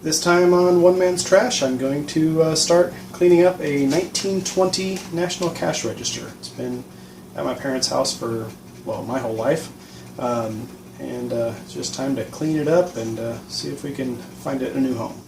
This time on One Man's Trash, I'm going to start cleaning up a 1920 National Cash Register. It's been at my parents' house for, well, my whole life. And it's just time to clean it up and see if we can find it a new home.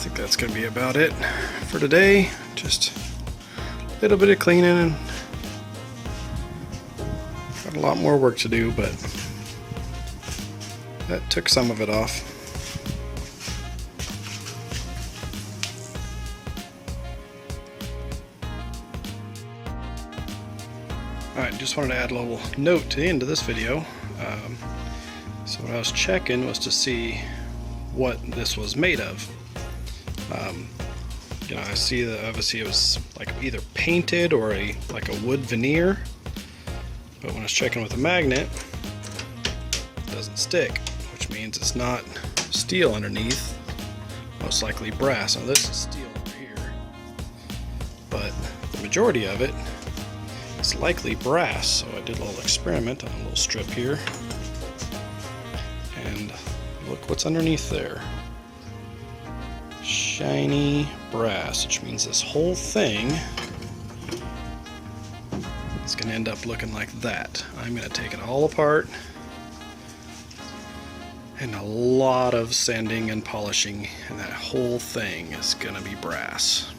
think that's going to be about it for today. Just a little bit of cleaning and got a lot more work to do, but that took some of it off. Alright, just wanted to add a little note to the end of this video. So what I was checking was to see what this was made of. You know, I see that obviously it was like either painted or like a wood veneer, but when I was checking with a magnet, it doesn't stick, which means it's not steel underneath, most likely brass. Now this is steel over here, but the majority of it is likely brass. So I did a little experiment on a little strip here, and look what's underneath there. Shiny brass, which means this whole thing is going to end up looking like that. I'm going to take it all apart, and a lot of sanding and polishing, and that whole thing is going to be brass.